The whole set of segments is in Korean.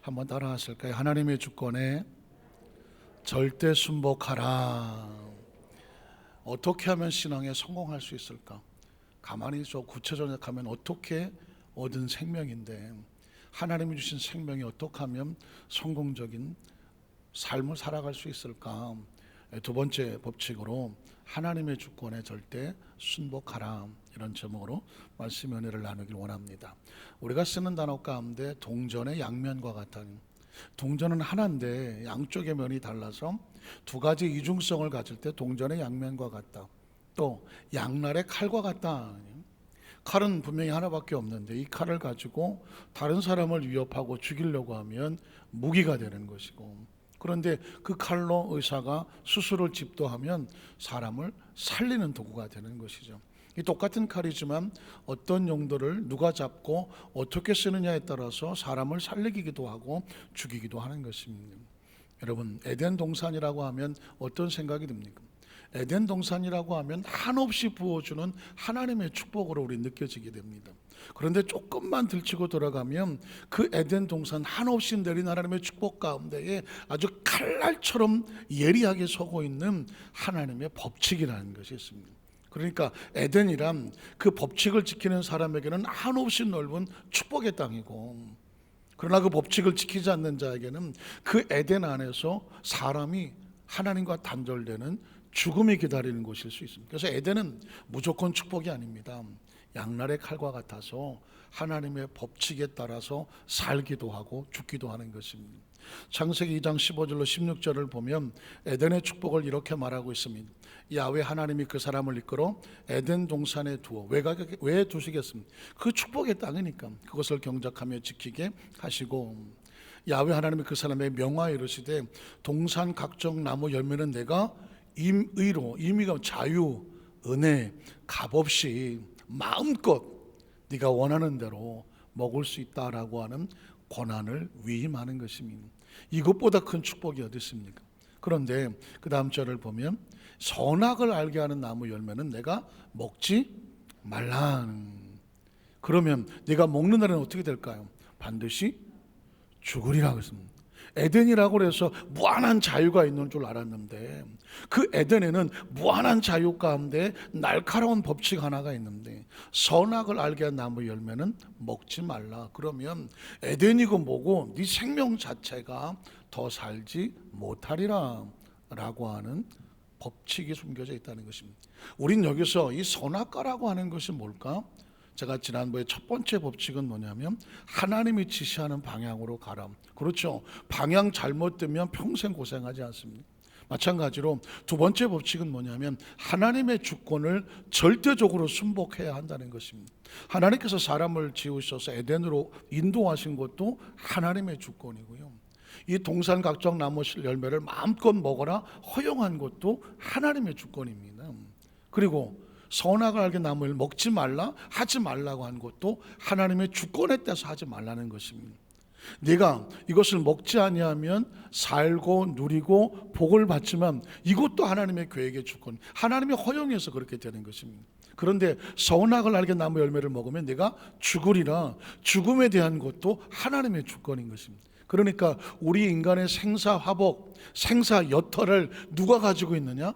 한번 따라 하실까요? 하나님의 주권에 절대 순복하라. 어떻게 하면 신앙에 성공할 수 있을까? 가만히 좀 구체적으로 생각하면 어떻게 얻은 생명인데, 하나님이 주신 생명이 어떻게 하면 성공적인 삶을 살아갈 수 있을까? 두 번째 법칙으로 하나님의 주권에 절대 순복하라, 이런 제목으로 말씀 은혜를 나누길 원합니다. 우리가 쓰는 단어 가운데 동전의 양면과 같다. 동전은 하나인데 양쪽의 면이 달라서 두 가지 이중성을 가질 때 동전의 양면과 같다. 또 양날의 칼과 같다. 칼은 분명히 하나밖에 없는데 이 칼을 가지고 다른 사람을 위협하고 죽이려고 하면 무기가 되는 것이고, 그런데 그 칼로 의사가 수술을 집도하면 사람을 살리는 도구가 되는 것이죠. 이 똑같은 칼이지만 어떤 용도를 누가 잡고 어떻게 쓰느냐에 따라서 사람을 살리기도 하고 죽이기도 하는 것입니다. 여러분, 에덴 동산이라고 하면 어떤 생각이 듭니까? 에덴 동산이라고 하면 한없이 부어주는 하나님의 축복으로 우리 느껴지게 됩니다. 그런데 조금만 들치고 돌아가면 그 에덴 동산 한없이 내린 하나님의 축복 가운데에 아주 칼날처럼 예리하게 서고 있는 하나님의 법칙이라는 것이 있습니다. 그러니까 에덴이란 그 법칙을 지키는 사람에게는 한없이 넓은 축복의 땅이고, 그러나 그 법칙을 지키지 않는 자에게는 그 에덴 안에서 사람이 하나님과 단절되는 죽음이 기다리는 곳일 수 있습니다. 그래서 에덴은 무조건 축복이 아닙니다. 양날의 칼과 같아서 하나님의 법칙에 따라서 살기도 하고 죽기도 하는 것입니다. 창세기 2장 15절로 16절을 보면 에덴의 축복을 이렇게 말하고 있습니다. 야훼 하나님이 그 사람을 이끌어 에덴 동산에 두어. 왜 두시겠습니까? 그 축복의 땅이니까 그것을 경작하며 지키게 하시고, 야훼 하나님이 그 사람의 명하여 이르시되 동산 각종 나무 열매는 내가 임의로, 임의가 자유, 은혜, 값없이 마음껏 네가 원하는 대로 먹을 수 있다라고 하는 권한을 위임하는 것입니다. 이것보다 큰 축복이 어디 있습니까? 그런데 그 다음 절을 보면 선악을 알게 하는 나무 열매는 내가 먹지 말라. 그러면 네가 먹는 날은 어떻게 될까요? 반드시 죽으리라고 했습니다. 에덴이라고 해서 무한한 자유가 있는 줄 알았는데 그 에덴에는 무한한 자유 가운데 날카로운 법칙 하나가 있는데, 선악을 알게 한 나무 열매는 먹지 말라. 그러면 에덴이고 뭐고 네 생명 자체가 더 살지 못하리라 라고 하는 법칙이 숨겨져 있다는 것입니다. 우린 여기서 이 선악과라고 하는 것이 뭘까? 제가 지난번에 첫 번째 법칙은 뭐냐면 하나님이 지시하는 방향으로 가라. 그렇죠. 방향 잘못되면 평생 고생하지 않습니다. 마찬가지로 두 번째 법칙은 뭐냐면 하나님의 주권을 절대적으로 순복해야 한다는 것입니다. 하나님께서 사람을 지으셔서 에덴으로 인도하신 것도 하나님의 주권이고요, 이 동산 각종 나무 열매를 마음껏 먹어라 허용한 것도 하나님의 주권입니다. 그리고 선악을 알게 나무를 먹지 말라, 하지 말라고 한 것도 하나님의 주권에 따라서 하지 말라는 것입니다. 네가 이것을 먹지 아니하면 살고 누리고 복을 받지만 이것도 하나님의 계획의 주권, 하나님의 허용에서 그렇게 되는 것입니다. 그런데 선악을 알게 나무 열매를 먹으면 네가 죽으리라, 죽음에 대한 것도 하나님의 주권인 것입니다. 그러니까 우리 인간의 생사화복, 생사여터를 누가 가지고 있느냐?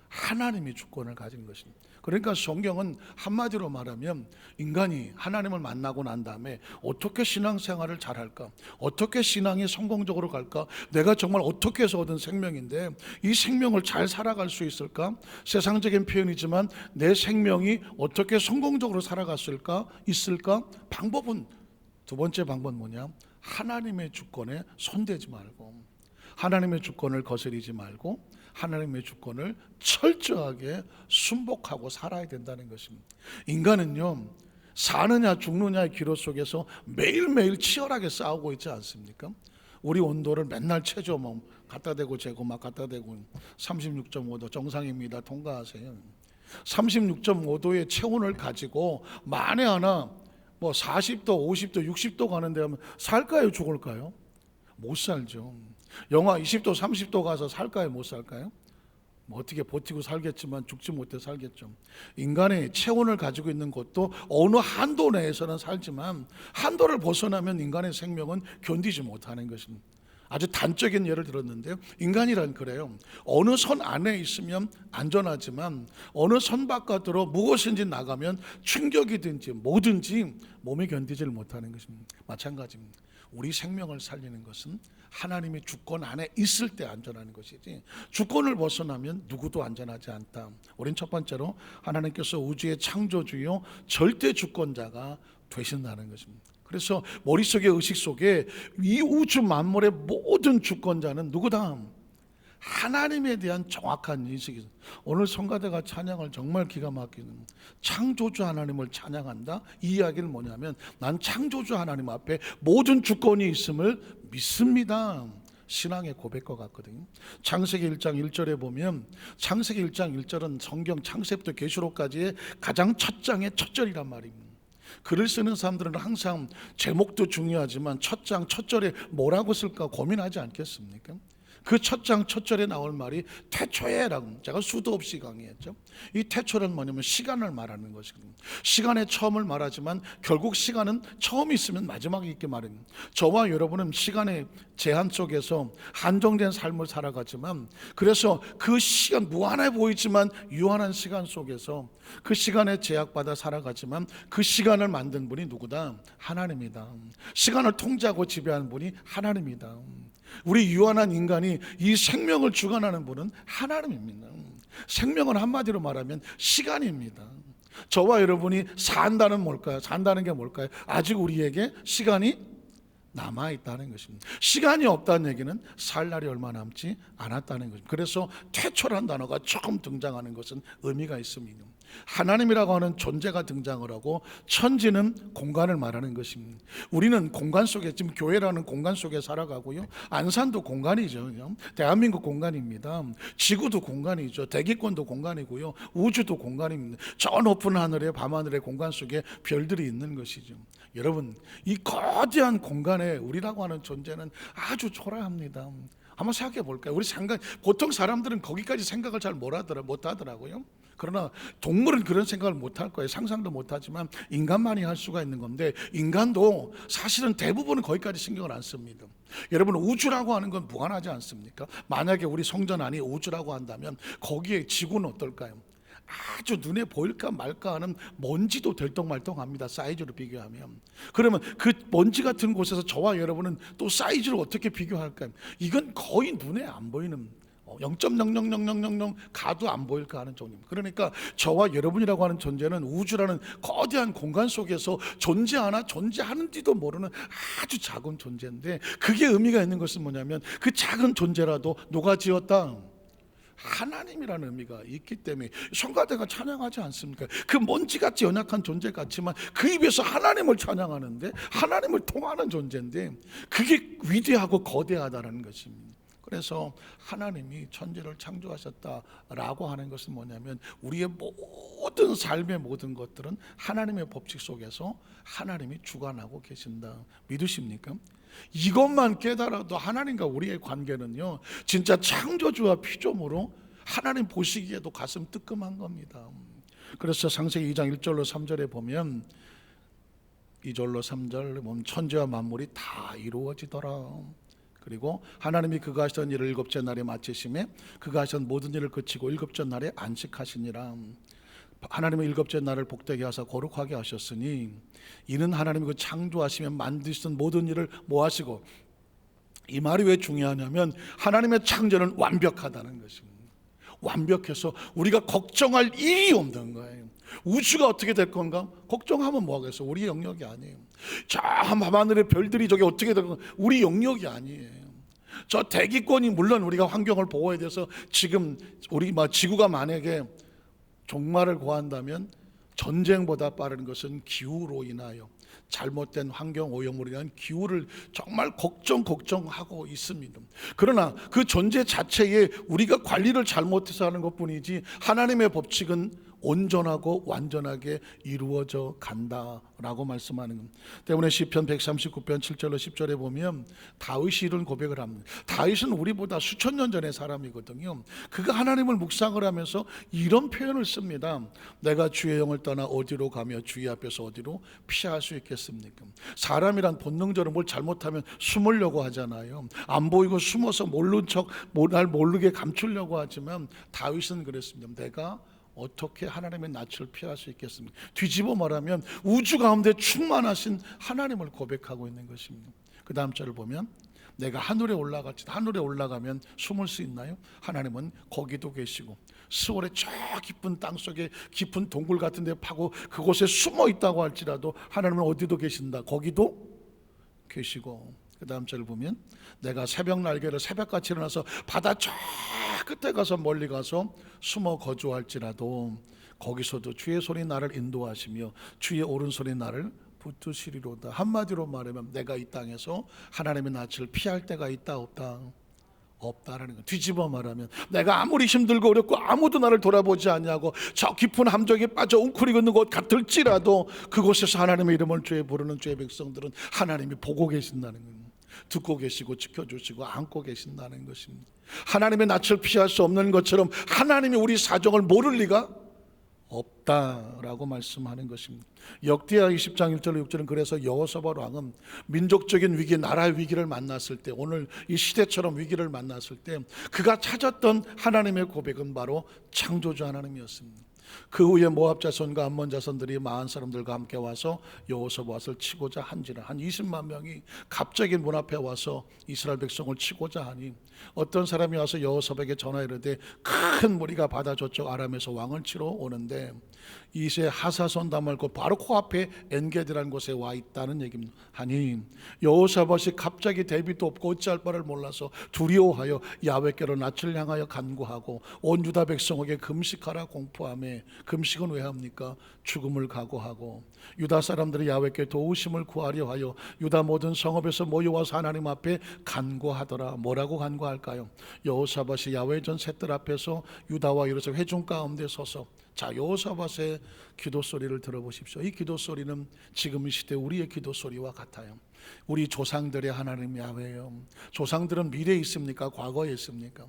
하나님의 주권을 가진 것입니다. 그러니까 성경은 한마디로 말하면 인간이 하나님을 만나고 난 다음에 어떻게 신앙생활을 잘할까, 어떻게 신앙이 성공적으로 갈까, 내가 정말 어떻게 해서 얻은 생명인데 이 생명을 잘 살아갈 수 있을까, 세상적인 표현이지만 내 생명이 어떻게 성공적으로 살아갔을까, 있을까? 방법은, 두 번째 방법은 뭐냐? 하나님의 주권에 손대지 말고, 하나님의 주권을 거스리지 말고 하나님의 주권을 철저하게 순복하고 살아야 된다는 것입니다. 인간은요, 사느냐 죽느냐의 기로 속에서 매일매일 치열하게 싸우고 있지 않습니까? 우리 온도를 맨날 체조 갖다 대고 재고 막 갖다 대고 36.5도 정상입니다, 통과하세요. 36.5도의 체온을 가지고 만에 하나 40도, 50도, 60도 가는데 하면 살까요, 죽을까요? 못 살죠. 영하 20도, 30도 가서 살까요, 못 살까요? 뭐 어떻게 버티고 살겠지만 죽지 못해 살겠죠. 인간의 체온을 가지고 있는 것도 어느 한도 내에서는 살지만 한도를 벗어나면 인간의 생명은 견디지 못하는 것입니다. 아주 단적인 예를 들었는데요, 인간이란 그래요. 어느 선 안에 있으면 안전하지만 어느 선 바깥으로 무엇인지 나가면 충격이든지 뭐든지 몸이 견디지를 못하는 것입니다. 마찬가지입니다. 우리 생명을 살리는 것은 하나님의 주권 안에 있을 때 안전한 것이지, 주권을 벗어나면 누구도 안전하지 않다. 우린 첫 번째로 하나님께서 우주의 창조주요 절대 주권자가 되신다는 것입니다. 그래서 머릿속에, 의식 속에 이 우주 만물의 모든 주권자는 누구다? 하나님에 대한 정확한 인식이. 오늘 성가대가 찬양을 정말 기가 막히는, 창조주 하나님을 찬양한다. 이 이야기는 뭐냐면, 난 창조주 하나님 앞에 모든 주권이 있음을 믿습니다. 신앙의 고백과 같거든요. 창세기 1장 1절에 보면, 창세기 1장 1절은 성경 창세부터 계시록까지의 가장 첫 장의 첫 절이란 말입니다. 글을 쓰는 사람들은 항상 제목도 중요하지만 첫 장 첫 절에 뭐라고 쓸까 고민하지 않겠습니까? 그 첫 장 첫 절에 나올 말이 태초에라고, 제가 수도 없이 강의했죠. 이 태초는 뭐냐면 시간을 말하는 것이거든요. 시간의 처음을 말하지만 결국 시간은 처음이 있으면 마지막이 있게 말합니다. 저와 여러분은 시간의 제한 속에서 한정된 삶을 살아가지만, 그래서 그 시간, 무한해 보이지만 유한한 시간 속에서 그 시간에 제약받아 살아가지만, 그 시간을 만든 분이 누구다? 하나님이다. 시간을 통제하고 지배하는 분이 하나님이다. 우리 유한한 인간이 이 생명을 주관하는 분은 하나님입니다. 생명은 한마디로 말하면 시간입니다. 저와 여러분이 산다는 뭘까요? 산다는 게 뭘까요? 아직 우리에게 시간이 남아있다는 것입니다. 시간이 없다는 얘기는 살 날이 얼마 남지 않았다는 것입니다. 그래서 태초라는 단어가 처음 등장하는 것은 의미가 있습니다. 하나님이라고 하는 존재가 등장을 하고, 천지는 공간을 말하는 것입니다. 우리는 공간 속에, 지금 교회라는 공간 속에 살아가고요, 안산도 공간이죠. 대한민국 공간입니다. 지구도 공간이죠. 대기권도 공간이고요, 우주도 공간입니다. 저 높은 하늘에, 밤하늘의 공간 속에 별들이 있는 것이죠. 여러분, 이 거대한 공간에 우리라고 하는 존재는 아주 초라합니다. 한번 생각해 볼까요? 우리 보통 사람들은 거기까지 생각을 잘 못 하더라고요. 그러나 동물은 그런 생각을 못 할 거예요. 상상도 못 하지만 인간만이 할 수가 있는 건데, 인간도 사실은 대부분은 거기까지 신경을 안 씁니다. 여러분, 우주라고 하는 건 무한하지 않습니까? 만약에 우리 성전 안이 우주라고 한다면 거기에 지구는 어떨까요? 아주 눈에 보일까 말까 하는 먼지도 들떡말떡합니다. 사이즈로 비교하면. 그러면 그 먼지 같은 곳에서 저와 여러분은 또 사이즈를 어떻게 비교할까요? 이건 거의 눈에 안 보이는 0.000000 가도 안 보일까 하는 정도입니다. 그러니까 저와 여러분이라고 하는 존재는 우주라는 거대한 공간 속에서 존재하는지도 모르는 아주 작은 존재인데, 그게 의미가 있는 것은 뭐냐면, 그 작은 존재라도 누가 지었다? 하나님이라는 의미가 있기 때문에 성가대가 찬양하지 않습니까? 그 먼지같이 연약한 존재 같지만 그 입에서 하나님을 찬양하는데, 하나님을 통하는 존재인데, 그게 위대하고 거대하다는 것입니다. 그래서 하나님이 천지를 창조하셨다라고 하는 것은 뭐냐면, 우리의 모든 삶의 모든 것들은 하나님의 법칙 속에서 하나님이 주관하고 계신다. 믿으십니까? 이것만 깨달아도 하나님과 우리의 관계는요, 진짜 창조주와 피조물로 하나님 보시기에도 가슴 뜨끔한 겁니다. 그래서 창세기 2장 1절로 3절에 보면, 2절로 3절 보면 천지와 만물이 다 이루어지더라. 그리고 하나님이 그가 하시던 일을 일곱째 날에 마치심에 그가 하시던 모든 일을 그치고 일곱째 날에 안식하시니라. 하나님은 일곱째 날을 복되게 하사 거룩하게 하셨으니, 이는 하나님이 그 창조하시며 만드시던 모든 일을 뭐 하시고, 이 말이 왜 중요하냐면 하나님의 창조는 완벽하다는 것입니다. 완벽해서 우리가 걱정할 일이 없는 거예요. 우주가 어떻게 될 건가? 걱정하면 뭐하겠어? 우리 영역이 아니에요. 저 밤하늘의 별들이 저게 어떻게 될 건가? 우리 영역이 아니에요. 저 대기권이, 물론 우리가 환경을 보호해야 돼서, 지금 우리 지구가 만약에 종말을 고한다면 전쟁보다 빠른 것은 기후로 인하여, 잘못된 환경 오염으로 인한 기후를 정말 걱정하고 있습니다. 그러나 그 존재 자체에 우리가 관리를 잘못해서 하는 것뿐이지, 하나님의 법칙은 온전하고 완전하게 이루어져 간다라고 말씀하는 겁니다. 때문에 시편 139편 7절로 10절에 보면 다윗이 이런 고백을 합니다. 다윗은 우리보다 수천 년 전의 사람이거든요. 그가 하나님을 묵상을 하면서 이런 표현을 씁니다. 내가 주의 영을 떠나 어디로 가며 주의 앞에서 어디로 피할 수 있겠습니까? 사람이란 본능적으로 뭘 잘못하면 숨으려고 하잖아요. 안 보이고 숨어서 모른 척, 날 모르게 감추려고 하지만 다윗은 그랬습니다. 내가 어떻게 하나님의 낯을 피할 수 있겠습니까? 뒤집어 말하면 우주 가운데 충만하신 하나님을 고백하고 있는 것입니다. 그 다음 절을 보면 내가 하늘에 올라갈지, 하늘에 올라가면 숨을 수 있나요? 하나님은 거기도 계시고 스월의 저 깊은 땅속에 깊은 동굴 같은 데 파고 그곳에 숨어 있다고 할지라도 하나님은 어디도 계신다. 거기도 계시고 그 다음 절을 보면 내가 새벽 날개를 새벽같이 일어나서 바다 저 끝에 가서 멀리 가서 숨어 거주할지라도 거기서도 주의 손이 나를 인도하시며 주의 오른손이 나를 붙드시리로다. 한마디로 말하면 내가 이 땅에서 하나님의 낯을 피할 때가 있다 없다? 없다라는 거. 뒤집어 말하면 내가 아무리 힘들고 어렵고 아무도 나를 돌아보지 않냐고 저 깊은 함정에 빠져 웅크리고 있는 곳 같을지라도 그곳에서 하나님의 이름을 주에 부르는 주의 백성들은 하나님이 보고 계신다는 거예요. 듣고 계시고 지켜주시고 안고 계신다는 것입니다. 하나님의 낯을 피할 수 없는 것처럼 하나님이 우리 사정을 모를 리가 없다라고 말씀하는 것입니다. 역대하 20장 1절 6절은 그래서 여호사밧 왕은 민족적인 위기, 나라의 위기를 만났을 때, 오늘 이 시대처럼 위기를 만났을 때 그가 찾았던 하나님의 고백은 바로 창조주 하나님이었습니다. 그 후에 모압 자손과 암몬 자손들이 많은 사람들과 함께 와서 여호사밧을 치고자 한지라 한 20만 명이 갑자기 문 앞에 와서 이스라엘 백성을 치고자 하니 어떤 사람이 와서 여호사밧에게 전하 이르되 큰 무리가 바다 저쪽 아람에서 왕을 치러 오는데 이세 하사손 다말고 바로 코앞에 엔게디라는 곳에 와 있다는 얘기입니다. 하니 여호사밧이 갑자기 대비도 없고 어찌할 바를 몰라서 두려워하여 야훼께로 낯을 향하여 간구하고 온 유다 백성에게 금식하라 공포하며 금식은 왜 합니까? 죽음을 각오하고 유다 사람들이 야훼께 도우심을 구하려 하여 유다 모든 성읍에서 모여와서 하나님 앞에 간구하더라. 뭐라고 간구할까요? 여호사밧이 야훼 전 셋들 앞에서 유다와 예루살렘 회중 가운데 서서 자, 여호사밧의 기도 소리를 들어보십시오. 이 기도 소리는 지금 이 시대 우리의 기도 소리와 같아요. 우리 조상들의 하나님 야훼예요. 조상들은 미래에 있습니까? 과거에 있습니까?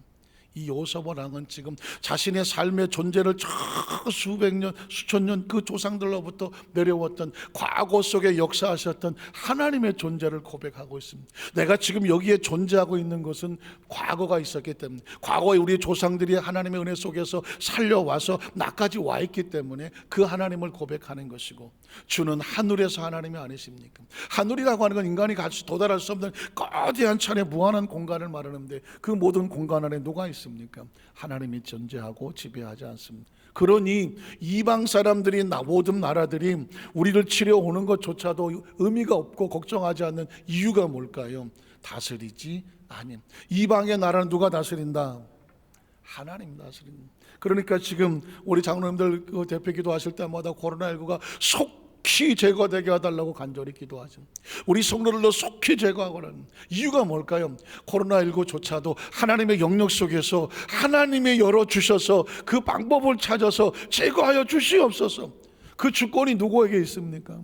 이 여호사밧 왕은 지금 자신의 삶의 존재를 저 수백 년, 수천 년 그 조상들로부터 내려왔던 과거 속에 역사하셨던 하나님의 존재를 고백하고 있습니다. 내가 지금 여기에 존재하고 있는 것은 과거가 있었기 때문에, 과거에 우리 조상들이 하나님의 은혜 속에서 살려와서 나까지 와 있기 때문에 그 하나님을 고백하는 것이고, 주는 하늘에서 하나님이 아니십니까? 하늘이라고 하는 건 인간이 같이 도달할 수 없는 거대한 천의 무한한 공간을 말하는데 그 모든 공간 안에 누가 있습니까? 하나님이 존재하고 지배하지 않습니다. 그러니 이방 사람들이 모든 나라들이 우리를 치려 오는 것조차도 의미가 없고 걱정하지 않는 이유가 뭘까요? 다스리지 아님. 이방의 나라는 누가 다스린다? 하나님 다스립니다. 그러니까 지금 우리 장로님들 그 대표 기도하실 때마다 코로나19가 속히 제거되게 해달라고 간절히 기도하죠. 우리 성도들도 속히 제거하고는 이유가 뭘까요? 코로나19조차도 하나님의 영역 속에서 하나님이 열어주셔서 그 방법을 찾아서 제거하여 주시옵소서. 그 주권이 누구에게 있습니까?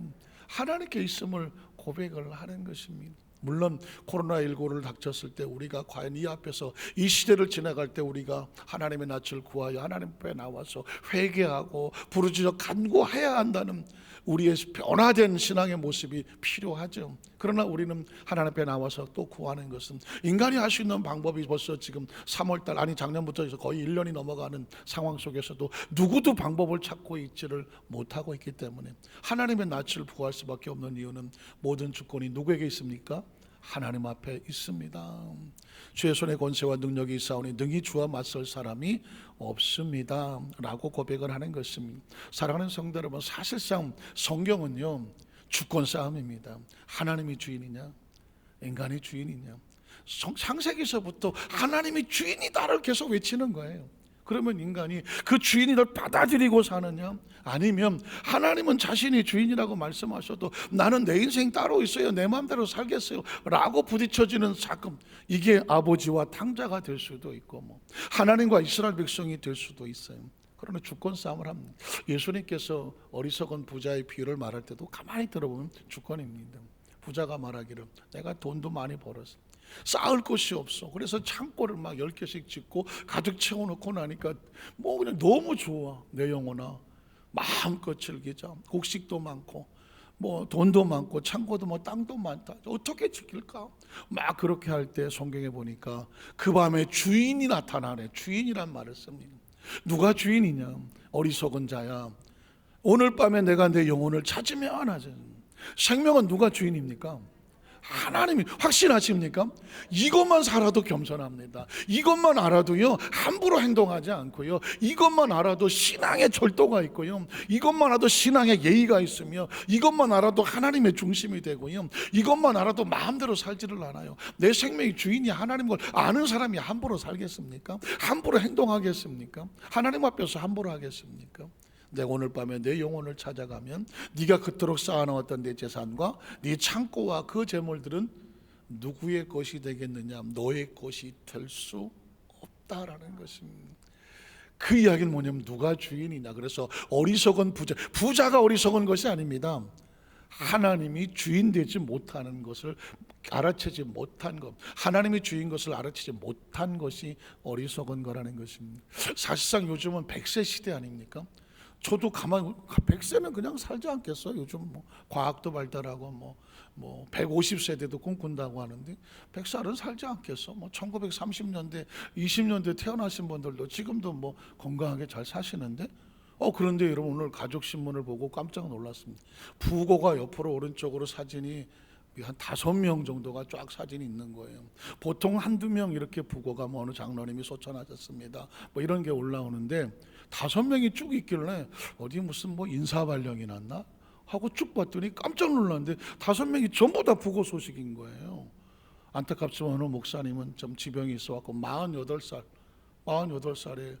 하나님께 있음을 고백을 하는 것입니다. 물론 코로나19를 닥쳤을 때 우리가 과연 이 앞에서 이 시대를 지나갈 때 우리가 하나님의 낯을 구하여 하나님 앞에 나와서 회개하고 부르짖어 간구해야 한다는 우리의 변화된 신앙의 모습이 필요하죠. 그러나 우리는 하나님 앞에 나와서 또 구하는 것은 인간이 할 수 있는 방법이 벌써 지금 3월달 아니 작년부터 거의 1년이 넘어가는 상황 속에서도 누구도 방법을 찾고 있지를 못하고 있기 때문에 하나님의 낯을 구할 수밖에 없는 이유는 모든 주권이 누구에게 있습니까? 하나님 앞에 있습니다. 주의 손에 권세와 능력이 있사오니 능히 주와 맞설 사람이 없습니다 라고 고백을 하는 것입니다. 사랑하는 성도 여러분, 사실상 성경은요 주권 싸움입니다. 하나님이 주인이냐 인간이 주인이냐. 창세기서부터 하나님이 주인이다를 계속 외치는 거예요. 그러면 인간이 그 주인을 받아들이고 사느냐, 아니면 하나님은 자신이 주인이라고 말씀하셔도 나는 내 인생 따로 있어요, 내 마음대로 살겠어요 라고 부딪혀지는 사건, 이게 아버지와 탕자가 될 수도 있고 하나님과 이스라엘 백성이 될 수도 있어요. 그러나 주권 싸움을 합니다. 예수님께서 어리석은 부자의 비유를 말할 때도 가만히 들어보면 주권입니다. 부자가 말하기를 내가 돈도 많이 벌었어, 쌓을 곳이 없어, 그래서 창고를 막 10개씩 짓고 가득 채워놓고 나니까 뭐 그냥 너무 좋아. 내 영혼아, 마음껏 즐기자. 곡식도 많고 뭐 돈도 많고 창고도 뭐 땅도 많다, 어떻게 지킬까? 막 그렇게 할 때 성경에 보니까 그 밤에 주인이 나타나네. 주인이란 말을 씁니다. 누가 주인이냐? 어리석은 자야. 오늘 밤에 내가 내 영혼을 찾으면 하지. 생명은 누가 주인입니까? 하나님이. 확신하십니까? 이것만 살아도 겸손합니다. 이것만 알아도요 함부로 행동하지 않고요, 이것만 알아도 신앙의 절도가 있고요, 이것만 알아도 신앙의 예의가 있으며, 이것만 알아도 하나님의 중심이 되고요, 이것만 알아도 마음대로 살지를 않아요. 내 생명의 주인이 하나님 걸 아는 사람이 함부로 살겠습니까? 함부로 행동하겠습니까? 하나님 앞에서 함부로 하겠습니까? 내가 오늘 밤에 내 영혼을 찾아가면 네가 그토록 쌓아놓았던 내 재산과 네 창고와 그 재물들은 누구의 것이 되겠느냐? 너의 것이 될 수 없다라는 것입니다. 그 이야기는 뭐냐면 누가 주인이냐. 그래서 어리석은 부자가 어리석은 것이 아닙니다. 하나님이 주인 되지 못하는 것을 알아채지 못한 것, 하나님이 주인 것을 알아채지 못한 것이 어리석은 거라는 것입니다. 사실상 요즘은 100세 시대 아닙니까? 저도 가만히 100세면 그냥 살지 않겠어요? 요즘 뭐 과학도 발달하고 뭐 150세대도 꿈꾼다고 하는데 100살은 살지 않겠어? 뭐 1930년대 20년대 태어나신 분들도 지금도 뭐 건강하게 잘 사시는데, 그런데 여러분 오늘 가족신문을 보고 깜짝 놀랐습니다. 부고가 옆으로 오른쪽으로 사진이 한 5명 정도가 쫙 사진이 있는 거예요. 보통 한두 명 이렇게 부고가 뭐 어느 장로님이 소천하셨습니다 뭐 이런 게 올라오는데 5명이 쭉 있길래 어디 무슨 뭐 인사발령이 났나 하고 쭉 봤더니 깜짝 놀랐는데 5명이 전부 다 부고 소식인 거예요. 안타깝지만 어느 목사님은 좀 지병이 있어갖고 48살에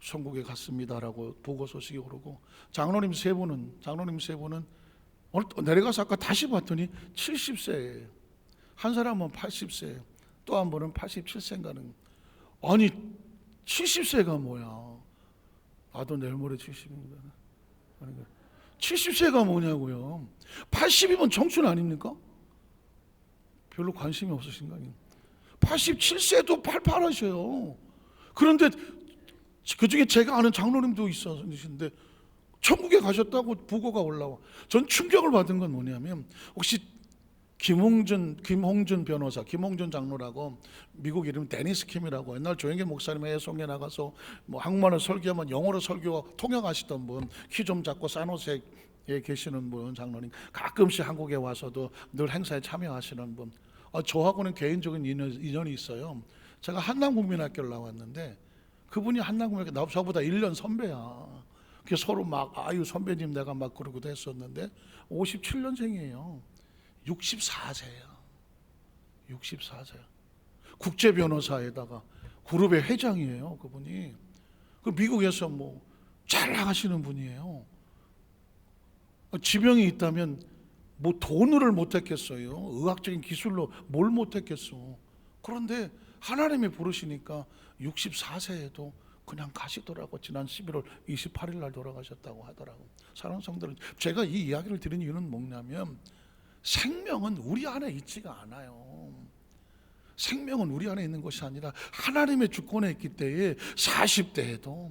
천국에 갔습니다라고 부고 소식이 오르고, 장로님 세 분은 오늘 내려가서 아까 다시 봤더니 70세예요. 한 사람은 80세, 또 한 분은 87세인가는. 아니 70세가 뭐야? 나도 내일 모레 70입니다. 70세가 뭐냐고요? 80이면 청춘 아닙니까? 별로 관심이 없으신가? 87세도 팔팔하셔요. 그런데 그중에 제가 아는 장로님도 있으신데 천국에 가셨다고 부고가 올라와. 전 충격을 받은 건 뭐냐면, 혹시 김홍준 변호사, 김홍준 장로라고, 미국 이름 데니스 킴이라고, 옛날 조영계 목사님 해송에 나가서 뭐 한국말을 설교하면 영어로 설교 통역하시던 분, 키 좀 작고 산호세에 계시는 분, 장로님, 가끔씩 한국에 와서도 늘 행사에 참여하시는 분. 저하고는 개인적인 인연이 있어요. 제가 한남국민학교를 나왔는데 그분이 한남국민학교 저보다 1년 선배야. 그래서 서로 막 아유 선배님 내가 막 그러고도 했었는데 57년생이에요. 64세야. 국제 변호사에다가 그룹의 회장이에요. 그분이 그 미국에서 뭐 잘 나가시는 분이에요. 지병이 있다면 뭐 돈을 못했겠어요. 의학적인 기술로 뭘 못했겠어. 그런데 하나님이 부르시니까 64세에도 그냥 가시더라고. 지난 11월 28일 날 돌아가셨다고 하더라고. 사랑하는 성도들, 제가 이 이야기를 드린 이유는 뭐냐면, 생명은 우리 안에 있지가 않아요. 생명은 우리 안에 있는 것이 아니라 하나님의 주권에 있기 때문에 40대에도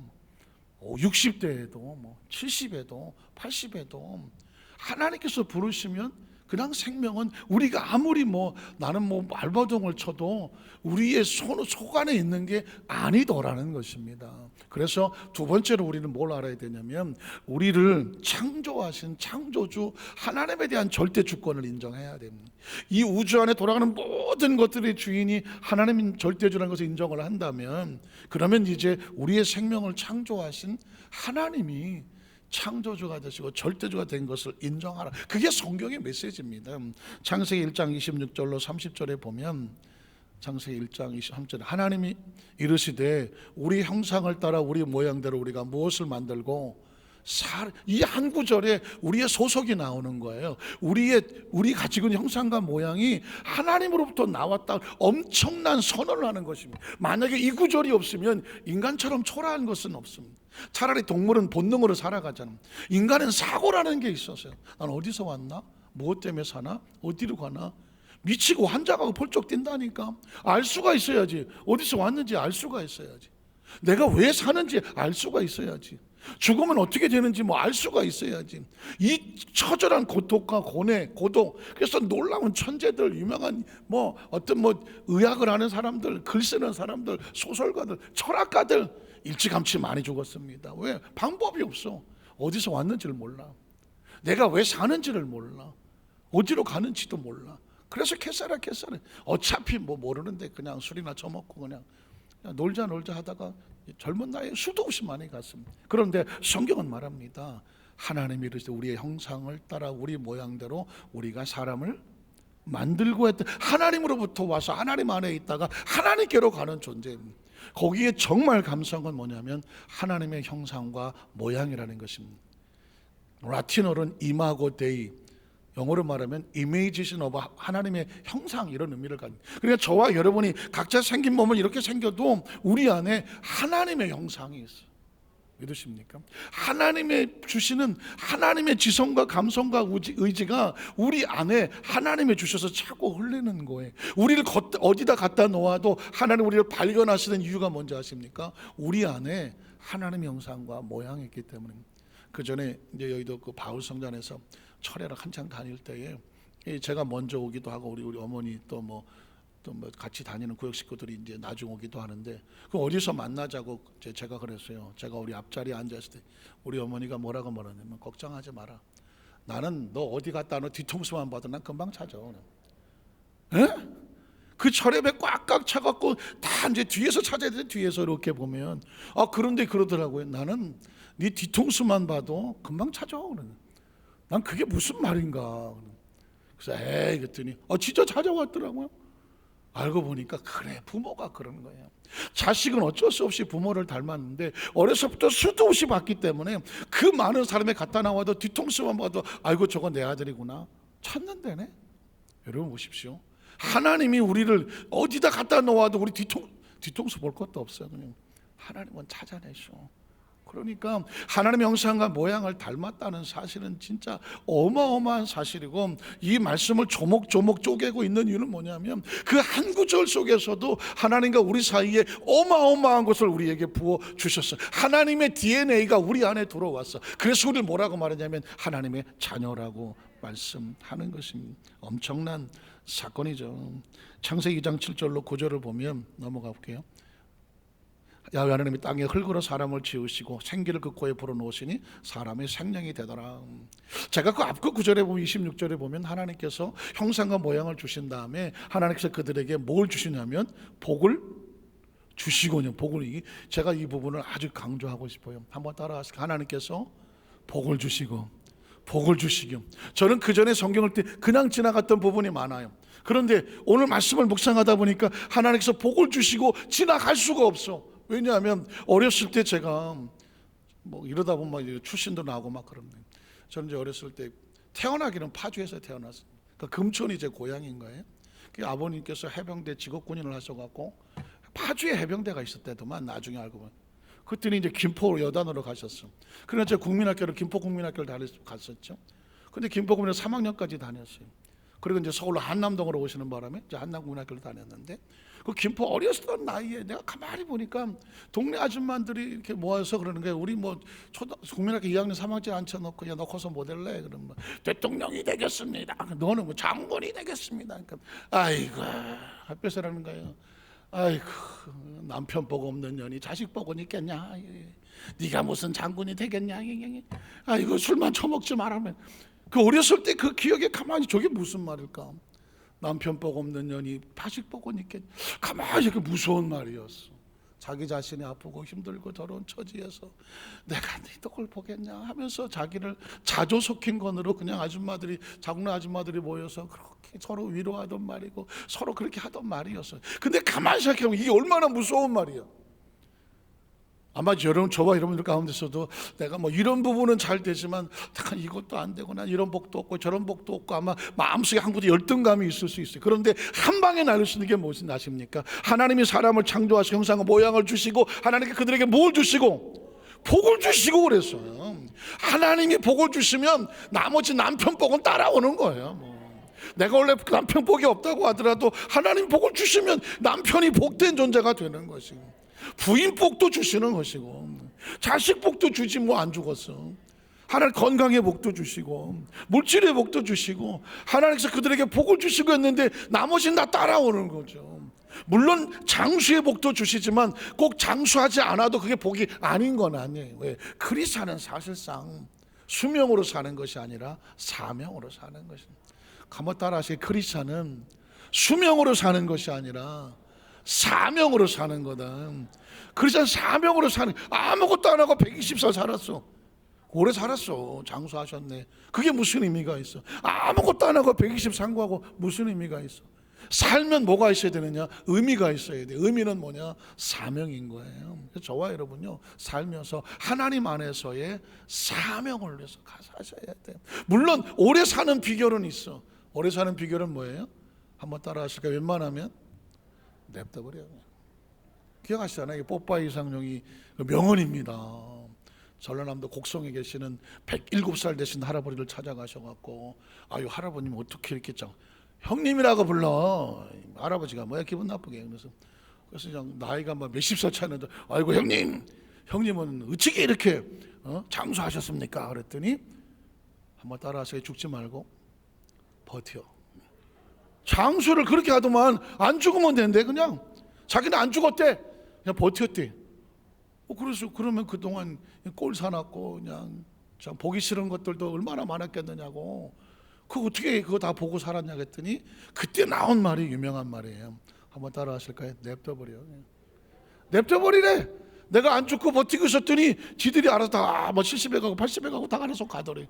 60대에도 70에도 80에도 하나님께서 부르시면 그냥 생명은 우리가 아무리 나는 발버둥을 쳐도 우리의 속 안에 있는 게 아니더라는 것입니다. 그래서 두 번째로 우리는 뭘 알아야 되냐면, 우리를 창조하신 창조주 하나님에 대한 절대 주권을 인정해야 됩니다. 이 우주 안에 돌아가는 모든 것들의 주인이 하나님인 절대주라는 것을 인정을 한다면, 그러면 이제 우리의 생명을 창조하신 하나님이 창조주가 되시고 절대주가 된 것을 인정하라. 그게 성경의 메시지입니다. 창세기 1장 26절로 30절에 보면, 창세기 1장 23절에 하나님이 이르시되 우리 형상을 따라 우리 모양대로 우리가 무엇을 만들고 이 한 구절에 우리의 소속이 나오는 거예요. 우리 가지고 있는 형상과 모양이 하나님으로부터 나왔다, 엄청난 선언을 하는 것입니다. 만약에 이 구절이 없으면 인간처럼 초라한 것은 없습니다. 차라리 동물은 본능으로 살아가잖아요. 인간은 사고라는 게 있었어요. 난 어디서 왔나? 무엇 때문에 사나? 어디로 가나? 미치고 환장하고 펄쩍 뛴다니까. 알 수가 있어야지. 어디서 왔는지 알 수가 있어야지. 내가 왜 사는지 알 수가 있어야지. 죽으면 어떻게 되는지 알 수가 있어야지. 이 처절한 고통과 고뇌, 고독. 그래서 놀라운 천재들, 유명한 어떤 의학을 하는 사람들, 글 쓰는 사람들, 소설가들, 철학가들 일찌감치 많이 죽었습니다. 왜? 방법이 없어. 어디서 왔는지를 몰라. 내가 왜 사는지를 몰라. 어디로 가는지도 몰라. 그래서 캐사라 어차피 모르는데 그냥 술이나 처먹고 그냥 놀자 하다가 젊은 나이에 수도 없이 많이 갔습니다. 그런데 성경은 말합니다. 하나님이 이르시되 우리의 형상을 따라 우리 모양대로 우리가 사람을 만들고 했다. 하나님으로부터 와서 하나님 안에 있다가 하나님께로 가는 존재입니다. 거기에 정말 감성은 뭐냐면 하나님의 형상과 모양이라는 것입니다. 라틴어로는 이마고 데이, 영어로 말하면 이미지션 오브 하나님의 형상, 이런 의미를 가집니다. 그러니까 저와 여러분이 각자 생긴 몸은 이렇게 생겨도 우리 안에 하나님의 형상이 있어요. 믿으십니까? 하나님의 주시는 하나님의 지성과 감성과 의지가 우리 안에 하나님의 주셔서 차고 흘리는 거예요. 우리를 어디다 갖다 놓아도 하나님 우리를 발견하시는 이유가 뭔지 아십니까? 우리 안에 하나님의 형상과 모양이 있기 때문입니다. 그 전에 이제 여의도 그 바울 성전에서 철회를 한창 다닐 때에 제가 먼저 오기도 하고 우리 어머니 또 같이 다니는 구역 식구들이 이제 나중 오기도 하는데 그 어디서 만나자고 제가 그랬어요. 제가 우리 앞자리에 앉았을 때 우리 어머니가 뭐라고 말하냐면 걱정하지 마라. 나는 너 어디 갔다 너 뒤통수만 봐도 난 금방 찾아. 에? 그 철회배 꽉꽉 차갖고 다 이제 뒤에서 찾아야 돼. 뒤에서 이렇게 보면 그런데 그러더라고요. 나는 네 뒤통수만 봐도 금방 찾아. 난 그게 무슨 말인가. 그래서 그랬더니 진짜 찾아왔더라고요. 알고 보니까 그래, 부모가 그러는 거예요. 자식은 어쩔 수 없이 부모를 닮았는데 어려서부터 수도 없이 봤기 때문에 그 많은 사람이 갖다 나와도 뒤통수만 봐도 아이고 저건 내 아들이구나 찾는 데네. 여러분 보십시오. 하나님이 우리를 어디다 갖다 놓아도 우리 뒤통수 볼 것도 없어요. 그냥 하나님은 찾아내셔. 그러니까 하나님의 형상과 모양을 닮았다는 사실은 진짜 어마어마한 사실이고, 이 말씀을 조목조목 쪼개고 있는 이유는 뭐냐면 그 한 구절 속에서도 하나님과 우리 사이에 어마어마한 것을 우리에게 부어주셨어요. 하나님의 DNA가 우리 안에 들어왔어. 그래서 우리를 뭐라고 말하냐면 하나님의 자녀라고 말씀하는 것입니다. 엄청난 사건이죠. 창세기 2장 7절로 9절을 보면 넘어가 볼게요. 야훼 하나님이 땅에 흙으로 사람을 지으시고 생기를 그 코에 불어넣으시니 사람이 생명이 되더라. 제가 그 앞 그 구절에 보면 26절에 보면 하나님께서 형상과 모양을 주신 다음에 하나님께서 그들에게 뭘 주시냐면 복을 주시고요. 제가 이 부분을 아주 강조하고 싶어요. 한번 따라하세요. 하나님께서 복을 주시고 저는 그 전에 성경을 때 그냥 지나갔던 부분이 많아요. 그런데 오늘 말씀을 묵상하다 보니까 하나님께서 복을 주시고 지나갈 수가 없어. 왜냐하면 어렸을 때 제가 이러다 보면 출신도 나고 막 그런데, 저는 이제 어렸을 때 태어나기는 파주에서 태어났어요. 그러니까 금천이 제 고향인 거예요. 아버님께서 해병대 직업군인을 하셔갖고 파주에 해병대가 있었대도만 나중에 알고 보면 그때는 이제 김포 여단으로 가셨어. 그래서 제가 국민학교를 김포 국민학교를 갔었죠. 근데 김포 국민학교 3학년까지 다녔어요. 그리고 이제 서울로 한남동으로 오시는 바람에 이제 한남국민학교를 다녔는데, 그 김포 어렸던 나이에 내가 가만히 보니까 동네 아줌마들이 이렇게 모여서 그러는 거예요. 우리 국민학교 2학년 3학년 앉혀놓고 야 너 커서 뭐 될래? 그러면 대통령이 되겠습니다. 너는 장군이 되겠습니다. 그러니까 아이고 햇볕이라는 거예요. 아이고 남편 복 없는 년이 자식 복은 있겠냐? 네가 무슨 장군이 되겠냐? 아이고 술만 처먹지 말라면. 그 어렸을 때 그 기억에 가만히 저게 무슨 말일까? 남편 복 없는 년이 자식 복은 있겠냐? 가만히 이렇게 무서운 말이었어. 자기 자신이 아프고 힘들고 저런 처지에서 내가 네 덕을 보겠냐 하면서 자기를 자조석힌건으로 그냥 장로 아줌마들이 모여서 그렇게 서로 위로하던 말이고 서로 그렇게 하던 말이었어요. 근데 가만히 생각해보면 이게 얼마나 무서운 말이야. 아마 저와 여러분들 가운데서도 내가 뭐 이런 부분은 잘 되지만 이것도 안 되고 난 이런 복도 없고 저런 복도 없고 아마 마음속에 한 곳에 열등감이 있을 수 있어요. 그런데 한 방에 나눌 수 있는 게 무엇인지 아십니까? 하나님이 사람을 창조하시고 형상과 모양을 주시고 하나님께 그들에게 뭘 주시고? 복을 주시고 그랬어요. 하나님이 복을 주시면 나머지 남편 복은 따라오는 거예요. 내가 원래 남편 복이 없다고 하더라도 하나님 복을 주시면 남편이 복된 존재가 되는 것이고, 부인 복도 주시는 것이고, 자식 복도 주지 뭐 안 죽었어. 하나님 건강의 복도 주시고 물질의 복도 주시고 하나님께서 그들에게 복을 주시고 했는데 나머지는 다 따라오는 거죠. 물론 장수의 복도 주시지만 꼭 장수하지 않아도 그게 복이 아닌 건 아니에요. 왜? 크리스찬은 사실상 수명으로 사는 것이 아니라 사명으로 사는 것입니다. 한번 따라하세요. 크리스찬은 수명으로 사는 것이 아니라 사명으로 사는 거다. 크리스찬 사명으로 사는, 아무것도 안 하고 120살 살았어. 오래 살았어. 장수하셨네. 그게 무슨 의미가 있어? 아무것도 안 하고 120 상고하고 무슨 의미가 있어? 살면 뭐가 있어야 되느냐? 의미가 있어야 돼. 의미는 뭐냐? 사명인 거예요. 그래서 저와 여러분요, 살면서 하나님 안에서의 사명을 위해서 사셔야 돼요. 물론 오래 사는 비결은 있어. 오래 사는 비결은 뭐예요? 한번 따라 하실까요? 웬만하면 냅둬버려요. 기억하시잖아요. 뽀빠이 이상용이 명언입니다. 전라남도 곡성에 계시는 107살 되신 할아버지를 찾아가셔갖고, 아유 할아버님 어떻게 이렇게 형님이라고 불러. 할아버지가 뭐야 기분 나쁘게. 그래서 그냥 나이가 막 몇십 살 차이는데, 아이고 형님은 어찌게 이렇게 장수하셨습니까? 그랬더니 한번 따라하세요. 죽지 말고 버텨. 장수를 그렇게 하더만 안 죽으면 된대. 그냥 자기는 안 죽었대. 그냥 버텼대. 그래서 그러면 그동안 꼴 사놨고 그냥 참 보기 싫은 것들도 얼마나 많았겠느냐고. 어떻게 그거 다 보고 살았냐 했더니 그때 나온 말이 유명한 말이에요. 한번 따라 하실까요? 냅둬버려. 냅둬버리래. 내가 안 죽고 버티고 있었더니 지들이 알아서 다 뭐 70에 가고 80에 가고 다 알아서 가더래.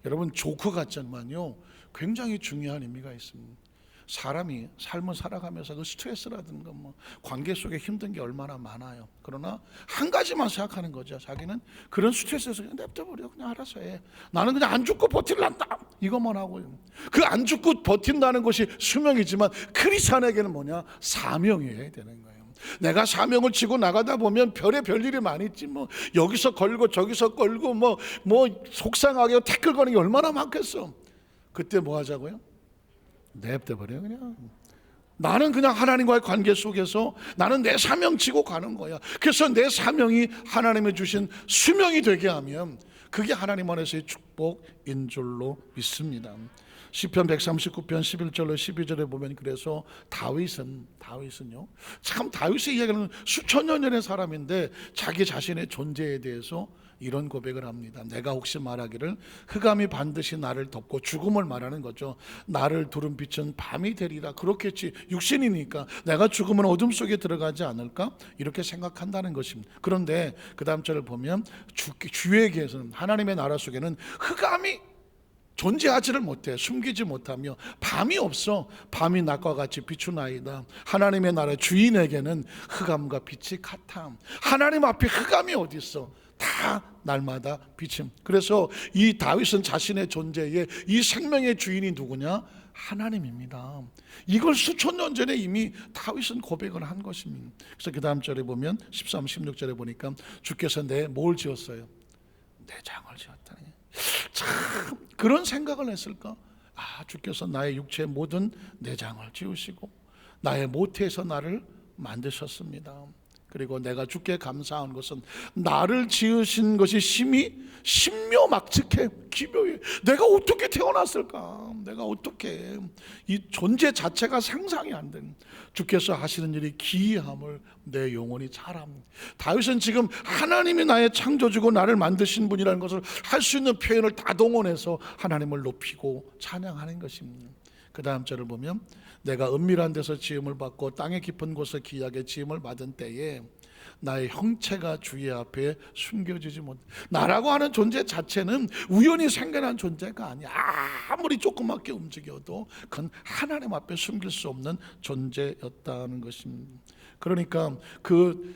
여러분 조크 같지만요 굉장히 중요한 의미가 있습니다. 사람이 삶을 살아가면서 그 스트레스라든가 뭐 관계 속에 힘든 게 얼마나 많아요. 그러나 한 가지만 생각하는 거죠. 자기는 그런 스트레스에서 그냥 냅둬버려. 그냥 알아서 해. 나는 그냥 안 죽고 버틸란다. 이것만 하고요. 그 안 죽고 버틴다는 것이 수명이지만 크리스찬에게는 뭐냐? 사명이어야 되는 거예요. 내가 사명을 지고 나가다 보면 별의 별일이 많이 있지. 뭐 여기서 걸고 저기서 걸고 뭐 속상하게 태클거리는 게 얼마나 많겠어. 그때 뭐 하자고요? 냅둬버려. 그냥 나는 그냥 하나님과의 관계 속에서 나는 내 사명 지고 가는 거야. 그래서 내 사명이 하나님이 주신 수명이 되게 하면 그게 하나님 안에서의 축복인 줄로 믿습니다. 시편 139편 11절로 12절에 보면 그래서 다윗은요 참 다윗의 이야기는 수천 년 전의 사람인데 자기 자신의 존재에 대해서 이런 고백을 합니다. 내가 혹시 말하기를 흑암이 반드시 나를 덮고, 죽음을 말하는 거죠. 나를 두른 빛은 밤이 되리라. 그렇겠지. 육신이니까 내가 죽으면 어둠 속에 들어가지 않을까? 이렇게 생각한다는 것입니다. 그런데 그 다음 절을 보면 주에게서는, 하나님의 나라 속에는 흑암이 존재하지를 못해. 숨기지 못하며 밤이 없어. 밤이 낮과 같이 비추나이다. 하나님의 나라 주인에게는 흑암과 빛이 같아. 하나님 앞에 흑암이 어디 있어? 다 날마다 비침. 그래서 이 다윗은 자신의 존재에 이 생명의 주인이 누구냐? 하나님입니다. 이걸 수천 년 전에 이미 다윗은 고백을 한 것입니다. 그래서 그 다음 절에 보면 13, 16절에 보니까 주께서 내 뭘 지었어요? 내장을 지었다니. 참 그런 생각을 했을까? 주께서 나의 육체의 모든 내장을 지으시고 나의 모태에서 나를 만드셨습니다. 그리고 내가 주께 감사한 것은 나를 지으신 것이 심히 신묘막측해. 기묘해. 내가 어떻게 태어났을까? 내가 어떻게, 이 존재 자체가 상상이 안 되는 주께서 하시는 일이 기이함을 내 영혼이 잘 압니다. 다윗은 지금 하나님이 나의 창조주고 나를 만드신 분이라는 것을 할 수 있는 표현을 다 동원해서 하나님을 높이고 찬양하는 것입니다. 그 다음 절을 보면 내가 은밀한 데서 지음을 받고 땅의 깊은 곳에 기이하게 지음을 받은 때에 나의 형체가 주의 앞에 숨겨지지 못. 나라고 하는 존재 자체는 우연히 생겨난 존재가 아니야. 아무리 조그맣게 움직여도 그건 하나님 앞에 숨길 수 없는 존재였다는 것입니다. 그러니까 그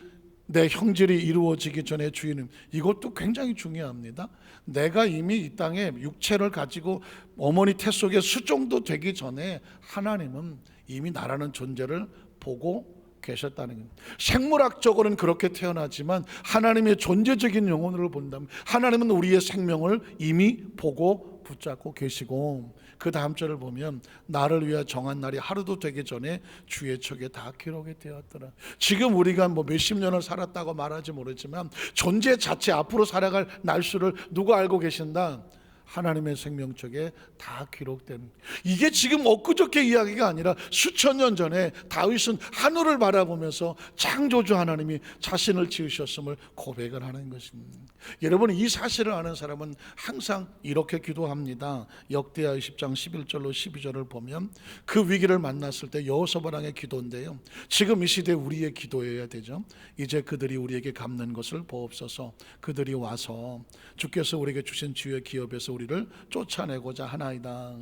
내 형질이 이루어지기 전에 주인은, 이것도 굉장히 중요합니다. 내가 이미 이 땅에 육체를 가지고 어머니 태 속에 수정도 되기 전에 하나님은 이미 나라는 존재를 보고 계셨다는 겁니다. 생물학적으로는 그렇게 태어나지만 하나님의 존재적인 영혼으로 본다면 하나님은 우리의 생명을 이미 보고 붙잡고 계시고, 그 다음 절을 보면 나를 위하여 정한 날이 하루도 되기 전에 주의 척에 다 기록이 되었더라. 지금 우리가 뭐 몇십 년을 살았다고 말하지 모르지만 존재 자체, 앞으로 살아갈 날수를 누가 알고 계신다? 하나님의 생명책에 다 기록된, 이게 지금 엊그저께 이야기가 아니라 수천 년 전에 다윗은 하늘을 바라보면서 창조주 하나님이 자신을 지으셨음을 고백을 하는 것입니다. 여러분, 이 사실을 아는 사람은 항상 이렇게 기도합니다. 역대하 20장 11절로 12절을 보면 그 위기를 만났을 때 여호사밧 기도인데요, 지금 이 시대 우리의 기도여야 되죠. 이제 그들이 우리에게 갚는 것을 보옵소서. 그들이 와서 주께서 우리에게 주신 주의 기업에서 우리를 쫓아내고자 하나이다.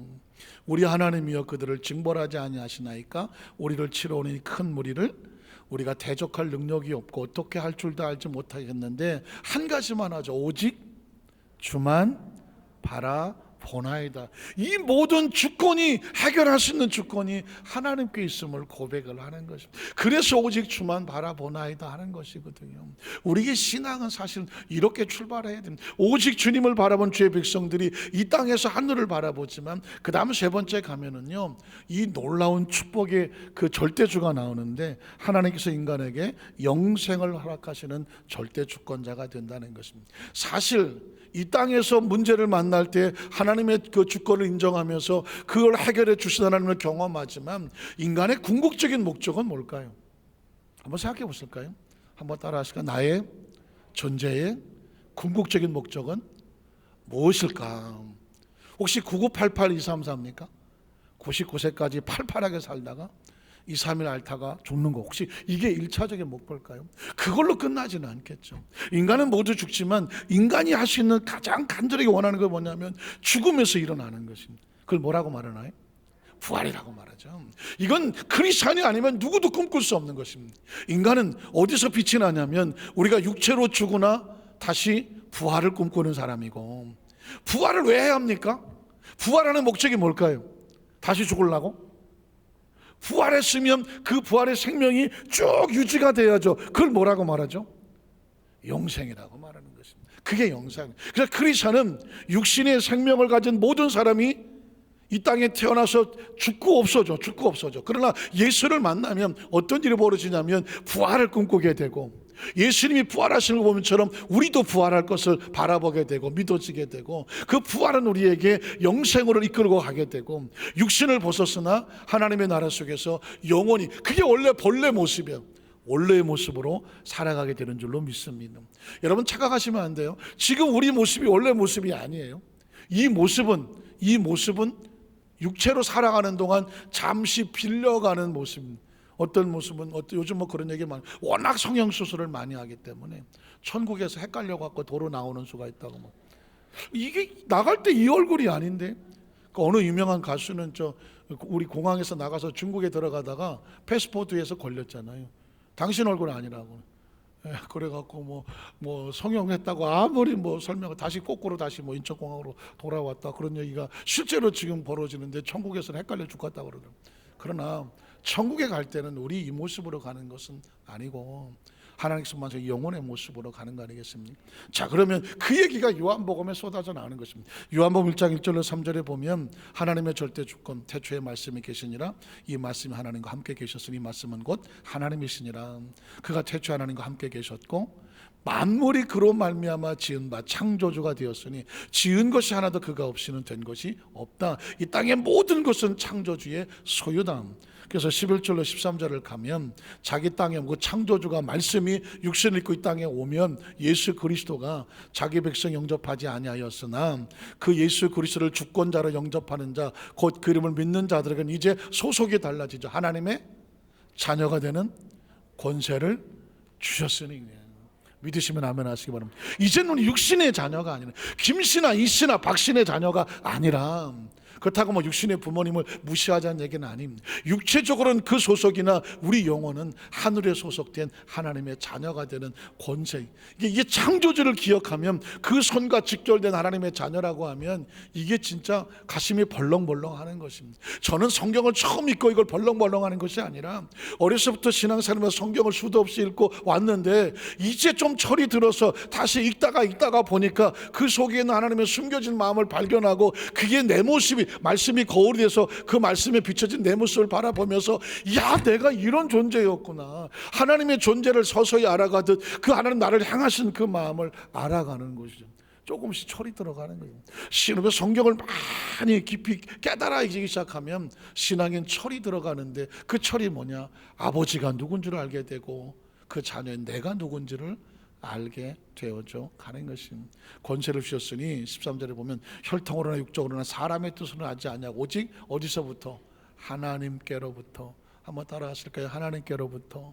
우리 하나님이여 그들을 징벌하지 아니하시나이까? 우리를 치러 오니 큰 무리를 우리가 대적할 능력이 없고 어떻게 할 줄도 알지 못하겠는데 한 가지만 하죠. 오직 주만 바라보나이다. 이 모든 주권이, 해결할 수 있는 주권이 하나님께 있음을 고백을 하는 것입니다. 그래서 오직 주만 바라보나이다 하는 것이거든요. 우리의 신앙은 사실 이렇게 출발해야 됩니다. 오직 주님을 바라본 주의 백성들이 이 땅에서 하늘을 바라보지만 그 다음 세 번째 가면은요, 이 놀라운 축복의 그 절대주가 나오는데 하나님께서 인간에게 영생을 허락하시는 절대주권자가 된다는 것입니다. 사실 이 땅에서 문제를 만날 때 하나님의 그 주권을 인정하면서 그걸 해결해 주신 하나님을 경험하지만 인간의 궁극적인 목적은 뭘까요? 한번 생각해 보실까요? 한번 따라 하실까요? 나의 존재의 궁극적인 목적은 무엇일까? 혹시 9988233입니까? 99세까지 팔팔하게 살다가 2, 3일 앓다가 죽는 거, 혹시 이게 1차적인 목표일까요? 그걸로 끝나지는 않겠죠. 인간은 모두 죽지만 인간이 할 수 있는 가장 간절하게 원하는 건 뭐냐면 죽음에서 일어나는 것입니다. 그걸 뭐라고 말하나요? 부활이라고 말하죠. 이건 크리스찬이 아니면 누구도 꿈꿀 수 없는 것입니다. 인간은 어디서 빛이 나냐면 우리가 육체로 죽으나 다시 부활을 꿈꾸는 사람이고, 부활을 왜 해야 합니까? 부활하는 목적이 뭘까요? 다시 죽으려고? 부활했으면 그 부활의 생명이 쭉 유지가 돼야죠. 그걸 뭐라고 말하죠? 영생이라고 말하는 것입니다. 그게 영생. 그래서 크리스천은 육신의 생명을 가진 모든 사람이 이 땅에 태어나서 죽고 없어져. 그러나 예수를 만나면 어떤 일이 벌어지냐면 부활을 꿈꾸게 되고, 예수님이 부활하시는 것처럼 우리도 부활할 것을 바라보게 되고 믿어지게 되고, 그 부활은 우리에게 영생으로 이끌고 가게 되고, 육신을 벗었으나 하나님의 나라 속에서 영원히, 그게 원래 본래 모습이에요. 원래의 모습으로 살아가게 되는 줄로 믿습니다. 여러분, 착각하시면 안 돼요. 지금 우리 모습이 원래 모습이 아니에요. 이 모습은 육체로 살아가는 동안 잠시 빌려가는 모습입니다. 어떤 모습은, 요즘 뭐 그런 얘기 많아요. 워낙 성형수술을 많이 하기 때문에 천국에서 헷갈려 갖고 도로 나오는 수가 있다고. 뭐 이게 나갈 때 이 얼굴이 아닌데. 어느 유명한 가수는 우리 공항에서 나가서 중국에 들어가다가 패스포트에서 걸렸잖아요. 당신 얼굴 아니라고. 그래갖고 뭐 성형했다고 아무리 뭐 설명을 다시 거꾸로 다시 뭐 인천공항으로 돌아왔다, 그런 얘기가 실제로 지금 벌어지는데 천국에서는 헷갈려 죽었다고 그러더라고요. 그러나 천국에 갈 때는 우리 이 모습으로 가는 것은 아니고 하나님께서 영혼의 모습으로 가는 거 아니겠습니까? 자, 그러면 그 얘기가 요한복음에 쏟아져 나오는 것입니다. 요한복음 1장 1절로 3절에 보면 하나님의 절대 주권, 태초에 말씀이 계시니라, 이 말씀이 하나님과 함께 계셨으니 이 말씀은 곧 하나님이시니라. 그가 태초에 하나님과 함께 계셨고 만물이 그로 말미암아 지은 바 창조주가 되었으니 지은 것이 하나도 그가 없이는 된 것이 없다. 이 땅의 모든 것은 창조주의 소유다. 그래서 11절로 13절을 가면 자기 땅에 그 창조주가 말씀이 육신을 입고 이 땅에 오면 예수 그리스도가 자기 백성 영접하지 아니하였으나 그 예수 그리스도를 주권자로 영접하는 자, 곧 그 이름을 믿는 자들에게는 이제 소속이 달라지죠. 하나님의 자녀가 되는 권세를 주셨으니. 믿으시면 아멘 하시기 바랍니다. 이제는 육신의 자녀가 아니라 김씨나 이씨나 박씨의 자녀가 아니라 그렇다고 뭐 육신의 부모님을 무시하자는 얘기는 아닙니다. 육체적으로는 그 소속이나 우리 영혼은 하늘에 소속된 하나님의 자녀가 되는 권세, 이게 창조주를 기억하면, 그 손과 직결된 하나님의 자녀라고 하면 이게 진짜 가슴이 벌렁벌렁 하는 것입니다. 저는 성경을 처음 읽고 이걸 벌렁벌렁 하는 것이 아니라 어려서부터 신앙생활에서 성경을 수도 없이 읽고 왔는데, 이제 좀 철이 들어서 다시 읽다가 보니까 그 속에 있는 하나님의 숨겨진 마음을 발견하고, 그게 내 모습이, 말씀이 거울이 돼서 그 말씀에 비춰진 내 모습을 바라보면서, 야, 내가 이런 존재였구나, 하나님의 존재를 서서히 알아가듯 그 하나님 나를 향하신 그 마음을 알아가는 것이죠. 조금씩 철이 들어가는 거예요. 신앙의 성경을 많이 깊이 깨달아지기 시작하면 신앙엔 철이 들어가는데, 그 철이 뭐냐? 아버지가 누군지를 알게 되고 그 자녀인 내가 누군지를 알게 되어져 가는 것입니다. 권세를 주셨으니 13절에 보면 혈통으로나 육적으로나 사람의 뜻으로 하지 아니하고 오직 어디서부터? 하나님께로부터. 한번 따라하실까요? 하나님께로부터.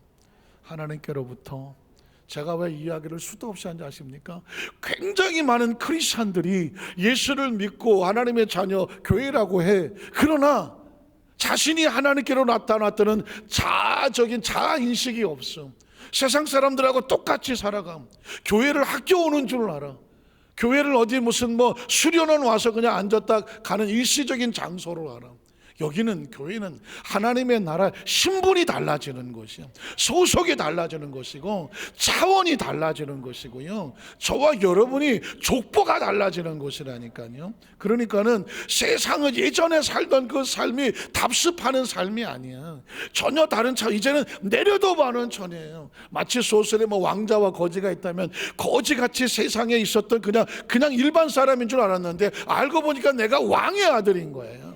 하나님께로부터. 제가 왜 이야기를 수도 없이 하는지 아십니까? 굉장히 많은 크리스찬들이 예수를 믿고 하나님의 자녀, 교회라고 해. 그러나 자신이 하나님께로 나타났다는 자아적인 자아인식이 없어. 세상 사람들하고 똑같이 살아가. 교회를 학교 오는 줄 알아. 교회를 어디 무슨 뭐 수련원 와서 그냥 앉았다 가는 일시적인 장소로 알아. 여기는, 교회는 하나님의 나라, 신분이 달라지는 것이요, 소속이 달라지는 것이고 차원이 달라지는 것이고요, 저와 여러분이 족보가 달라지는 것이라니까요. 그러니까는 세상은 예전에 살던 그 삶이 답습하는 삶이 아니야. 전혀 다른 차, 이제는 내려다보는 천이에요. 마치 소설에 뭐 왕자와 거지가 있다면, 거지같이 세상에 있었던 그냥 일반 사람인 줄 알았는데 알고 보니까 내가 왕의 아들인 거예요.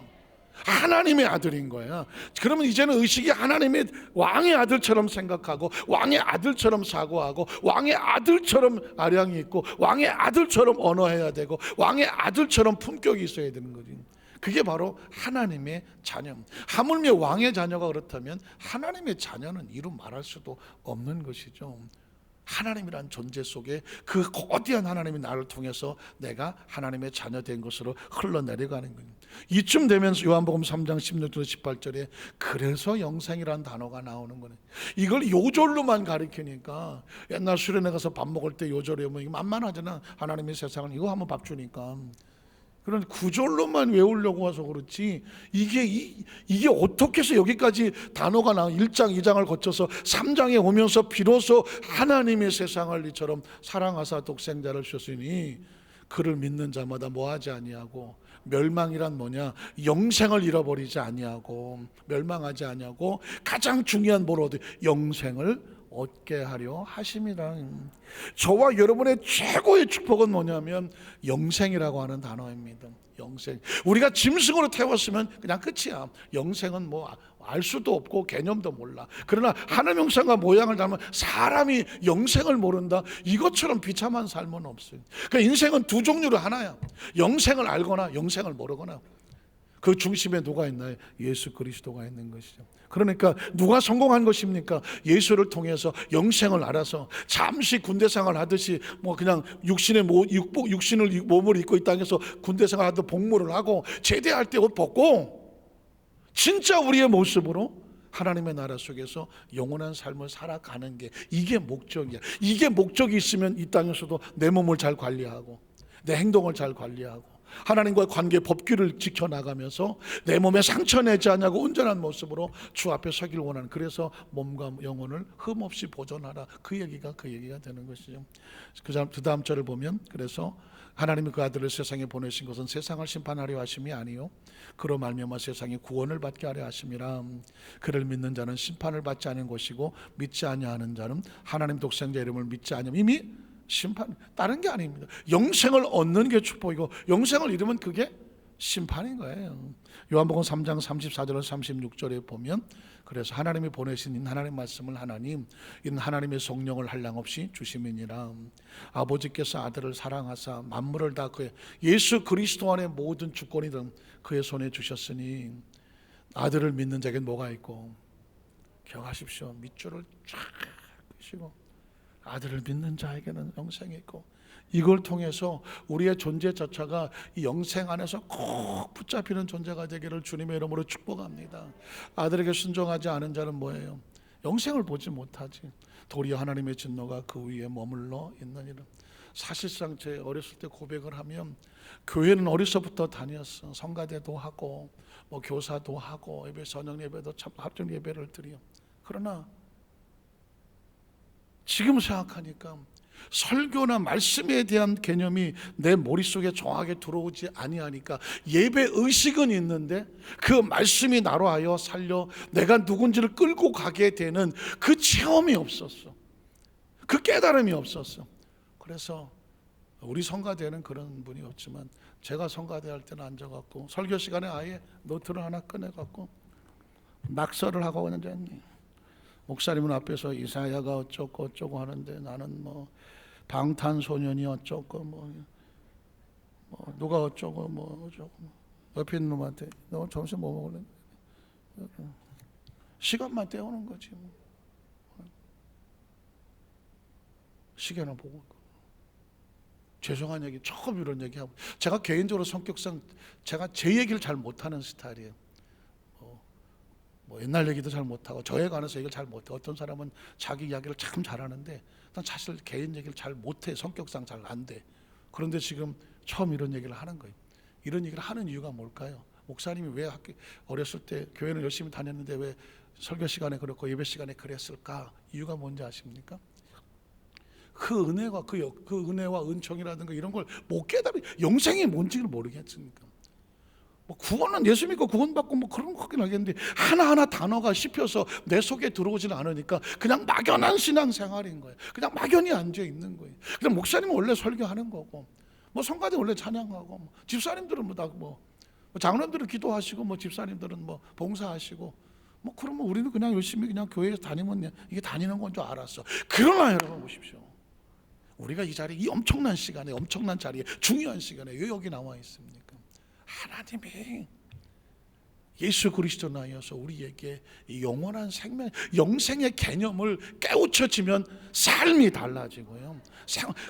하나님의 아들인 거야. 그러면 이제는 의식이 하나님의 왕의 아들처럼 생각하고, 왕의 아들처럼 사고하고, 왕의 아들처럼 아량이 있고, 왕의 아들처럼 언어해야 되고, 왕의 아들처럼 품격이 있어야 되는 거지. 그게 바로 하나님의 자녀. 하물며 왕의 자녀가 그렇다면 하나님의 자녀는 이루 말할 수도 없는 것이죠. 하나님이란 존재 속에 그 거대한 하나님이 나를 통해서 내가 하나님의 자녀 된 것으로 흘러내려가는 거예요. 이쯤 되면 요한복음 3장 16절 18절에 그래서 영생이라는 단어가 나오는 거네. 이걸 요절로만 가리키니까, 옛날 수련회 가서 밥 먹을 때 요절에 오면 이거 만만하잖아. 하나님의 세상은 이거 하면 밥 주니까. 그런 구절로만 외우려고 와서 그렇지, 이게 어떻게 해서 여기까지 단어가 나와 1장 2장을 거쳐서 3장에 오면서 비로소 하나님의 세상을 이처럼 사랑하사 독생자를 주셨으니 그를 믿는 자마다 뭐하지 아니하고, 멸망이란 뭐냐? 영생을 잃어버리지 아니하고, 멸망하지 아니하고 가장 중요한 뭘 얻어? 영생을 얻게 하려 하심이라. 저와 여러분의 최고의 축복은 뭐냐면 영생이라고 하는 단어입니다. 영생. 우리가 짐승으로 태웠으면 그냥 끝이야. 영생은 뭐 알 수도 없고 개념도 몰라. 그러나 하나님 형상과 모양을 닮은 사람이 영생을 모른다, 이것처럼 비참한 삶은 없어요. 그러니까 인생은 두 종류로 하나야. 영생을 알거나 영생을 모르거나. 그 중심에 누가 있나요? 예수 그리스도가 있는 것이죠. 그러니까 누가 성공한 것입니까? 예수를 통해서 영생을 알아서 잠시 군대 생활 하듯이 뭐 그냥 육신을 몸을 입고 이 땅에서 군대 생활 하듯 복무를 하고, 제대할 때 옷 벗고 진짜 우리의 모습으로 하나님의 나라 속에서 영원한 삶을 살아가는 게, 이게 목적이야. 이게 목적이 있으면 이 땅에서도 내 몸을 잘 관리하고 내 행동을 잘 관리하고 하나님과의 관계 법규를 지켜나가면서 내 몸에 상처 내지 않냐고 온전한 모습으로 주 앞에 서길 원하는, 그래서 몸과 영혼을 흠없이 보존하라, 그 얘기가 되는 것이죠. 그 다음 절을 보면, 그래서 하나님이 그 아들을 세상에 보내신 것은 세상을 심판하려 하심이 아니요 그로 말미암아 세상에 구원을 받게 하려 하심이라. 그를 믿는 자는 심판을 받지 않은 것이고 믿지 아니하는 자는 하나님 독생자 이름을 믿지 아니하면 이미 심판, 다른 게 아닙니다. 영생을 얻는 게 축복이고 영생을 잃으면 그게 심판인 거예요. 요한복음 3장 34절에서 36절에 보면, 그래서 하나님이 보내신 하나님 말씀을 이는 하나님의 성령을 한량없이 주심이니라. 아버지께서 아들을 사랑하사 만물을 다 그의 예수 그리스도 안에 모든 주권이든 그의 손에 주셨으니, 아들을 믿는 자에겐 뭐가 있고, 기억하십시오. 밑줄을 쫙 끄시고 아들을 믿는 자에게는 영생이 있고, 이걸 통해서 우리의 존재 자체가 이 영생 안에서 꼭 붙잡히는 존재가 되기를 주님의 이름으로 축복합니다. 아들에게 순종하지 않은 자는 뭐예요? 영생을 보지 못하지. 도리어 하나님의 진노가 그 위에 머물러 있느니라. 사실상 제 어렸을 때 고백을 하면, 교회는 어려서부터 다녔어. 성가대도 하고 뭐 교사도 하고 예배, 저녁 예배도 참 합정 예배를 드려. 그러나 지금 생각하니까 설교나 말씀에 대한 개념이 내 머릿속에 정확하게 들어오지 아니하니까 예배 의식은 있는데 그 말씀이 나로 하여 살려 내가 누군지를 끌고 가게 되는 그 체험이 없었어. 그 깨달음이 없었어. 그래서 우리 성가대는 그런 분이 없지만 제가 성가대 할 때는 앉아갖고 설교 시간에 아예 노트를 하나 꺼내갖고 낙서를 하고 그냥 목사님은 앞에서 이사야가 어쩌고 어쩌고 하는데 나는 뭐 방탄소년이 어쩌고 뭐 누가 어쩌고 뭐 어쩌고, 옆에 있는 놈한테 너 점심 뭐 먹을래? 시간만 때우는 거지 뭐. 시계나 보고. 죄송한 얘기, 처음 이런 얘기하고, 제가 개인적으로 성격상 제가 제 얘기를 잘 못하는 스타일이에요. 뭐 옛날 얘기도 잘 못하고 저에 관해서 얘기를 잘 못해. 어떤 사람은 자기 이야기를 참 잘하는데 난 사실 개인 얘기를 잘 못해. 성격상 잘 안 돼. 그런데 지금 처음 이런 얘기를 하는 거예요. 이런 얘기를 하는 이유가 뭘까요? 목사님이 왜 어렸을 때 교회는 열심히 다녔는데 왜 설교 시간에 그렇고 예배 시간에 그랬을까? 이유가 뭔지 아십니까? 그 은혜와 그 은혜와 은총이라든가 이런 걸 못 깨달아. 영생이 뭔지를 모르겠으니까. 뭐 구원은 예수 믿고 구원받고 뭐 그런 거 하긴 하겠는데 하나하나 단어가 씹혀서 내 속에 들어오지는 않으니까 그냥 막연한 신앙생활인 거예요. 그냥 막연히 앉아 있는 거예요. 그냥 목사님은 원래 설교하는 거고, 뭐 성가대 원래 찬양하고, 뭐 집사님들은 뭐 장로님들은 기도하시고, 뭐 집사님들은 뭐 봉사하시고, 뭐 그러면 우리는 그냥 열심히 그냥 교회에 다니면 이게 다니는 건 줄 알았어. 그러나 여러분 보십시오. 우리가 이 자리에, 이 엄청난 시간에, 엄청난 자리에, 중요한 시간에 왜 여기 나와 있습니까? 하나님이 예수 그리스도 나여서 우리에게 영원한 생명, 영생의 개념을 깨우쳐지면 삶이 달라지고요.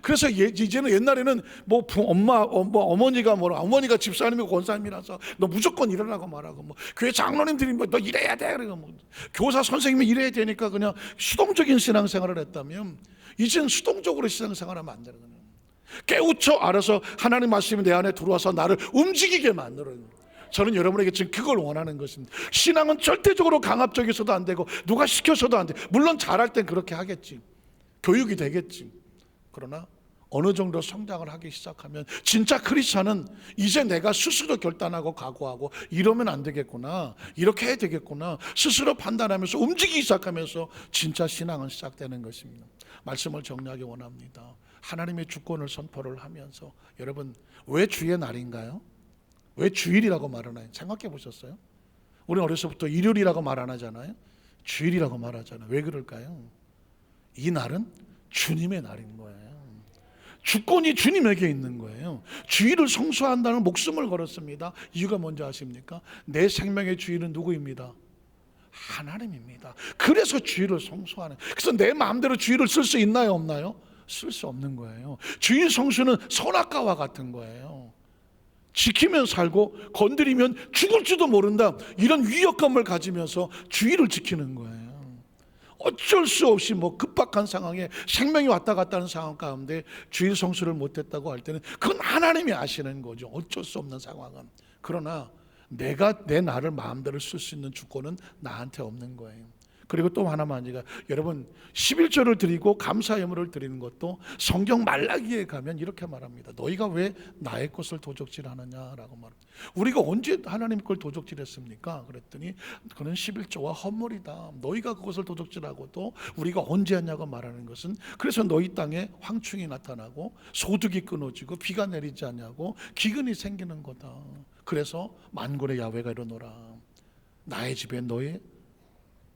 그래서 이제는 옛날에는 뭐 어머니가 어머니가 집사님이고 권사님이라서 너 무조건 일어나고 말하고, 뭐 교회 장로님들이 뭐 너 이래야 돼, 그리고 뭐 교사 선생님이 이래야 되니까 그냥 수동적인 신앙생활을 했다면 이제는 수동적으로 신앙생활하면 안 되는 거예요. 깨우쳐 알아서 하나님 말씀이 내 안에 들어와서 나를 움직이게 만들어요. 저는 여러분에게 지금 그걸 원하는 것입니다. 신앙은 절대적으로 강압적이어서도 안 되고 누가 시켜서도 안 돼. 물론 잘할 땐 그렇게 하겠지. 교육이 되겠지. 그러나 어느 정도 성장을 하기 시작하면 진짜 크리스찬은 이제 내가 스스로 결단하고 각오하고 이러면 안 되겠구나, 이렇게 해야 되겠구나 스스로 판단하면서 움직이기 시작하면서 진짜 신앙은 시작되는 것입니다. 말씀을 정리하기 원합니다. 하나님의 주권을 선포를 하면서, 여러분 왜 주의 날인가요? 왜 주일이라고 말 안 해요? 생각해 보셨어요? 우리는 어려서부터 일요일이라고 말 안 하잖아요. 주일이라고 말하잖아요. 왜 그럴까요? 이 날은 주님의 날인 거예요. 주권이 주님에게 있는 거예요. 주일을 성수한다는 목숨을 걸었습니다. 이유가 뭔지 아십니까? 내 생명의 주인은 누구입니다? 하나님입니다. 그래서 주일을 성수하는. 그래서 내 마음대로 주일을 쓸 수 있나요, 없나요? 쓸 수 없는 거예요. 주일 성수는 선악과와 같은 거예요. 지키면 살고 건드리면 죽을지도 모른다, 이런 위협감을 가지면서 주일을 지키는 거예요. 어쩔 수 없이 뭐 급박한 상황에 생명이 왔다 갔다 하는 상황 가운데 주일 성수를 못했다고 할 때는 그건 하나님이 아시는 거죠. 어쩔 수 없는 상황은. 그러나 내가 내 나를 마음대로 쓸 수 있는 주권은 나한테 없는 거예요. 그리고 또 하나만, 제가 여러분 11조를 드리고 감사 예물을 드리는 것도 성경 말라기에 가면 이렇게 말합니다. 너희가 왜 나의 것을 도적질하느냐라고 말합니다. 우리가 언제 하나님 걸 도적질했습니까? 그랬더니 그는 11조와 헌물이다. 너희가 그것을 도적질하고도 우리가 언제 했냐고 말하는 것은, 그래서 너희 땅에 황충이 나타나고 소득이 끊어지고 비가 내리지 않냐고 기근이 생기는 거다. 그래서 만군의 야훼가 이르노라. 나의 집에 너의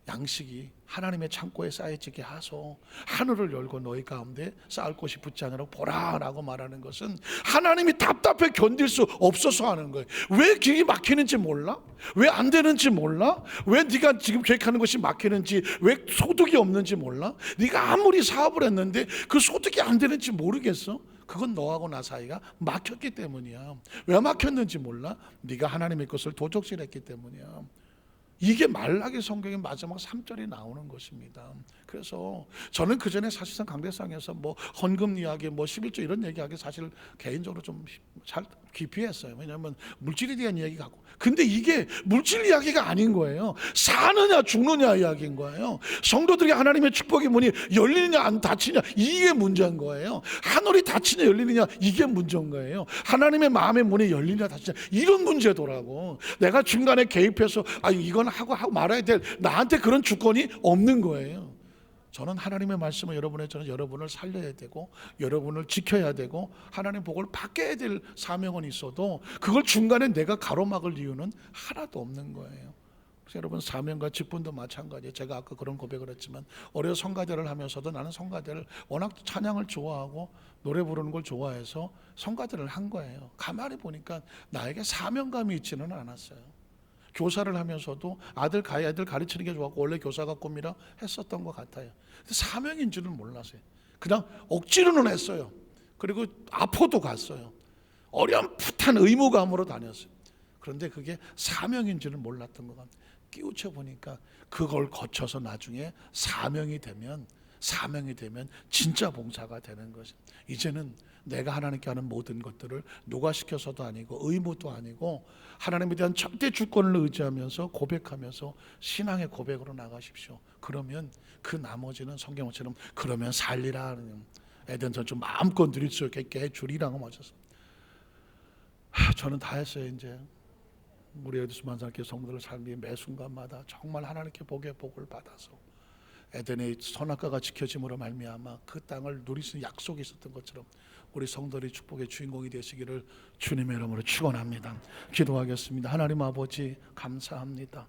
양식이 하나님의 창고에 쌓여지게 하소. 하늘을 열고 너희 가운데 쌓을 곳이 붙지 않으라고 보라라고 말하는 것은 하나님이 답답해 견딜 수 없어서 하는 거예요. 왜 길이 막히는지 몰라? 왜 안 되는지 몰라? 왜 네가 지금 계획하는 것이 막히는지, 왜 소득이 없는지 몰라? 네가 아무리 사업을 했는데 그 소득이 안 되는지 모르겠어? 그건 너하고 나 사이가 막혔기 때문이야. 왜 막혔는지 몰라? 네가 하나님의 것을 도적질했기 때문이야. 이게 말라기 성경의 마지막 3절에 나오는 것입니다. 그래서 저는 그 전에 사실상 강대상에서 뭐 헌금 이야기, 뭐 11조 이런 얘기하기 사실 개인적으로 좀 잘 기피했어요. 왜냐하면 물질에 대한 이야기가 갖고, 근데 이게 물질 이야기가 아닌 거예요. 사느냐 죽느냐 이야기인 거예요. 성도들이 하나님의 축복의 문이 열리느냐 안 닫히냐, 이게 문제인 거예요. 하늘이 닫히냐 열리느냐, 이게 문제인 거예요. 하나님의 마음의 문이 열리느냐 닫히냐, 이런 문제더라고. 내가 중간에 개입해서 이건 하고 말아야 될, 나한테 그런 주권이 없는 거예요. 저는 하나님의 말씀을 저는 여러분을 살려야 되고 여러분을 지켜야 되고 하나님의 복을 받게 될 사명은 있어도 그걸 중간에 내가 가로막을 이유는 하나도 없는 거예요. 그래서 여러분, 사명과 직분도 마찬가지예요. 제가 아까 그런 고백을 했지만 어려 성가대를 하면서도 나는 성가대를 워낙 찬양을 좋아하고 노래 부르는 걸 좋아해서 성가대를 한 거예요. 가만히 보니까 나에게 사명감이 있지는 않았어요. 교사를 하면서도 아들 가르치는 게 좋았고 원래 교사가 꿈이라 했었던 것 같아요. 사명인 줄은 몰랐어요. 그냥 억지로는 했어요. 그리고 아포도 갔어요. 어렴풋한 의무감으로 다녔어요. 그런데 그게 사명인 줄은 몰랐던 것 같아요. 끼우쳐 보니까 그걸 거쳐서 나중에 사명이 되면 진짜 봉사가 되는 것이, 이제는 내가 하나님께 하는 모든 것들을 누가 시켜서도 아니고 의무도 아니고 하나님에 대한 절대 주권을 의지하면서 고백하면서 신앙의 고백으로 나가십시오. 그러면 그 나머지는 성경처럼 그러면 살리라 하는 에덴선 좀 마음껏 누릴 수 있게 해주리라고 맞았어. 저는 다 했어요. 이제 우리 에디스 만사교회 성도들 삶이 매 순간마다 정말 하나님께 복의 복을 받아서 에덴의 선악과가 지켜짐으로 말미암아 그 땅을 누릴 수 있는 약속이 있었던 것처럼 우리 성도들이 축복의 주인공이 되시기를 주님의 이름으로 축원합니다. 기도하겠습니다. 하나님 아버지, 감사합니다.